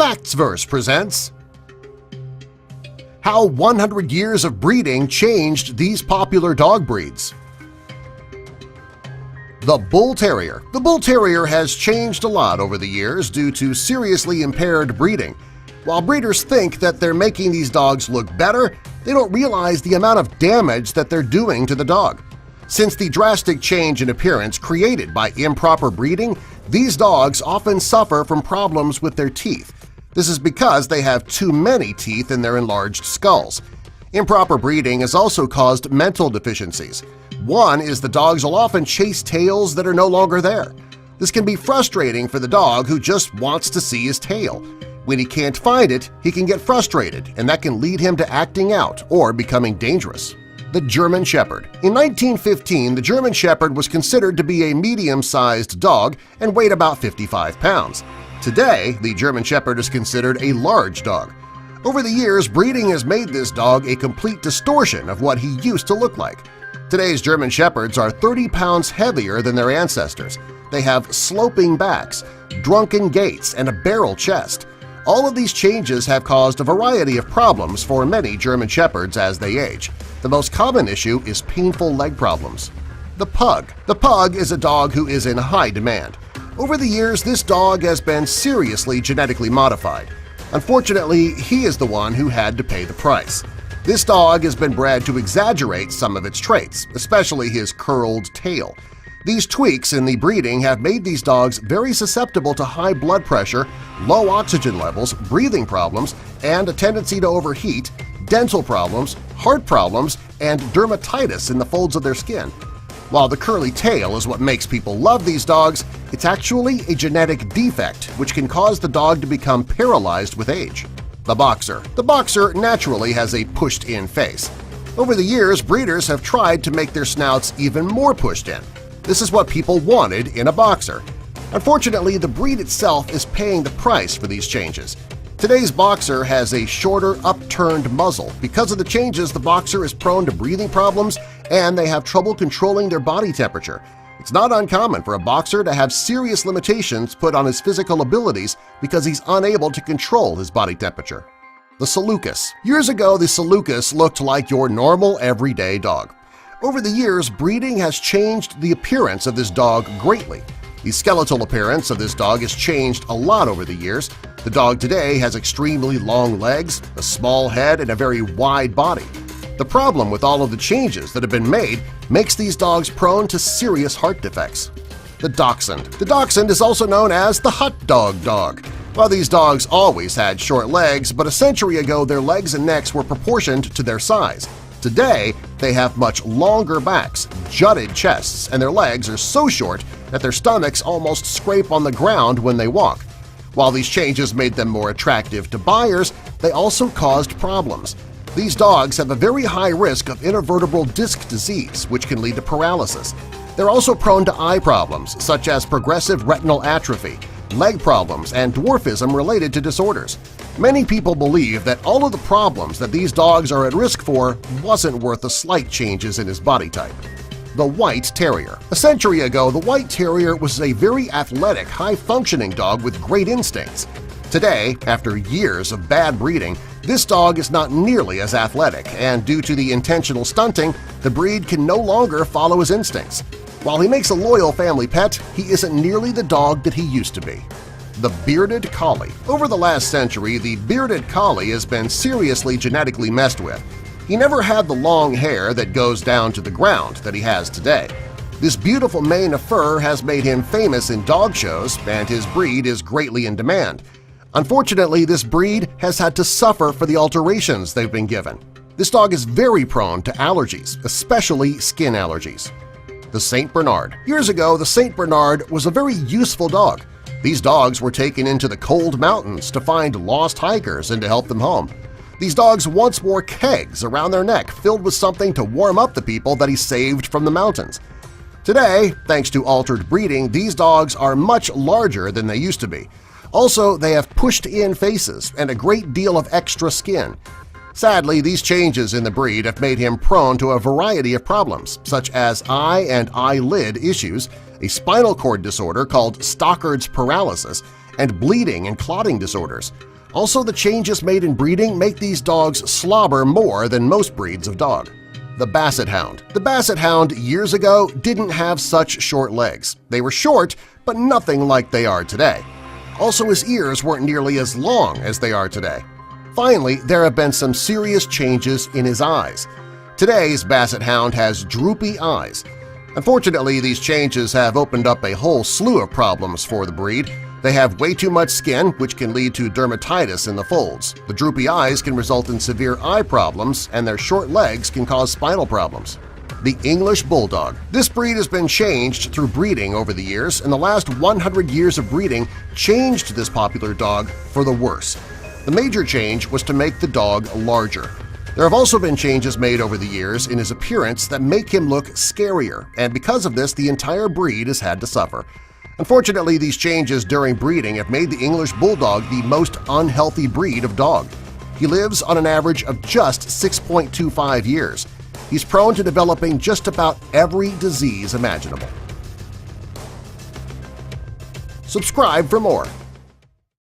Factsverse presents How 100 Years of Breeding Changed These Popular Dog Breeds. The Bull Terrier. The Bull Terrier has changed a lot over the years due to seriously impaired breeding. While breeders think that they're making these dogs look better, they don't realize the amount of damage that they're doing to the dog. Since the drastic change in appearance created by improper breeding, these dogs often suffer from problems with their teeth. This is because they have too many teeth in their enlarged skulls. Improper breeding has also caused mental deficiencies. One is the dogs will often chase tails that are no longer there. This can be frustrating for the dog who just wants to see his tail. When he can't find it, he can get frustrated, and that can lead him to acting out or becoming dangerous. The German Shepherd. In 1915, the German Shepherd was considered to be a medium-sized dog and weighed about 55 pounds. Today, the German Shepherd is considered a large dog. Over the years, breeding has made this dog a complete distortion of what he used to look like. Today's German Shepherds are 30 pounds heavier than their ancestors. They have sloping backs, drunken gaits, and a barrel chest. All of these changes have caused a variety of problems for many German Shepherds as they age. The most common issue is painful leg problems. The Pug. The Pug is a dog who is in high demand. Over the years, this dog has been seriously genetically modified. Unfortunately, he is the one who had to pay the price. This dog has been bred to exaggerate some of its traits, especially his curled tail. These tweaks in the breeding have made these dogs very susceptible to high blood pressure, low oxygen levels, breathing problems, and a tendency to overheat, dental problems, heart problems, and dermatitis in the folds of their skin. While the curly tail is what makes people love these dogs, it's actually a genetic defect which can cause the dog to become paralyzed with age. The Boxer. The Boxer naturally has a pushed-in face. Over the years, breeders have tried to make their snouts even more pushed in. This is what people wanted in a Boxer. Unfortunately, the breed itself is paying the price for these changes. Today's Boxer has a shorter, upturned muzzle. Because of the changes, the Boxer is prone to breathing problems and they have trouble controlling their body temperature. It's not uncommon for a Boxer to have serious limitations put on his physical abilities because he's unable to control his body temperature. The Seleucus. Years ago, the Seleucus looked like your normal, everyday dog. Over the years, breeding has changed the appearance of this dog greatly. The skeletal appearance of this dog has changed a lot over the years. The dog today has extremely long legs, a small head, and a very wide body. The problem with all of the changes that have been made makes these dogs prone to serious heart defects. The Dachshund. The Dachshund is also known as the hot dog dog. While these dogs always had short legs, but a century ago their legs and necks were proportioned to their size. Today, they have much longer backs, jutted chests, and their legs are so short that their stomachs almost scrape on the ground when they walk. While these changes made them more attractive to buyers, they also caused problems. These dogs have a very high risk of intervertebral disc disease, which can lead to paralysis. They're also prone to eye problems, such as progressive retinal atrophy, leg problems, and dwarfism related to disorders. Many people believe that all of the problems that these dogs are at risk for wasn't worth the slight changes in his body type. The White Terrier. A century ago, the White Terrier was a very athletic, high-functioning dog with great instincts. Today, after years of bad breeding, this dog is not nearly as athletic, and due to the intentional stunting, the breed can no longer follow his instincts. While he makes a loyal family pet, he isn't nearly the dog that he used to be. The Bearded Collie. Over the last century, the Bearded Collie has been seriously genetically messed with. He never had the long hair that goes down to the ground that he has today. This beautiful mane of fur has made him famous in dog shows, and his breed is greatly in demand. Unfortunately, this breed has had to suffer for the alterations they've been given. This dog is very prone to allergies, especially skin allergies. The St. Bernard. Years ago, the St. Bernard was a very useful dog. These dogs were taken into the cold mountains to find lost hikers and to help them home. These dogs once wore kegs around their neck filled with something to warm up the people that he saved from the mountains. Today, thanks to altered breeding, these dogs are much larger than they used to be. Also, they have pushed-in faces and a great deal of extra skin. Sadly, these changes in the breed have made him prone to a variety of problems, such as eye and eyelid issues, a spinal cord disorder called Stockard's paralysis, and bleeding and clotting disorders. Also, the changes made in breeding make these dogs slobber more than most breeds of dog. The Basset Hound. The Basset Hound years ago didn't have such short legs. They were short, but nothing like they are today. Also, his ears weren't nearly as long as they are today. Finally, there have been some serious changes in his eyes. Today's Basset Hound has droopy eyes. Unfortunately, these changes have opened up a whole slew of problems for the breed. They have way too much skin, which can lead to dermatitis in the folds. The droopy eyes can result in severe eye problems, and their short legs can cause spinal problems. The English Bulldog. This breed has been changed through breeding over the years, and the last 100 years of breeding changed this popular dog for the worse. The major change was to make the dog larger. There have also been changes made over the years in his appearance that make him look scarier, and because of this the entire breed has had to suffer. Unfortunately, these changes during breeding have made the English Bulldog the most unhealthy breed of dog. He lives on an average of just 6.25 years. He's prone to developing just about every disease imaginable. Subscribe for more.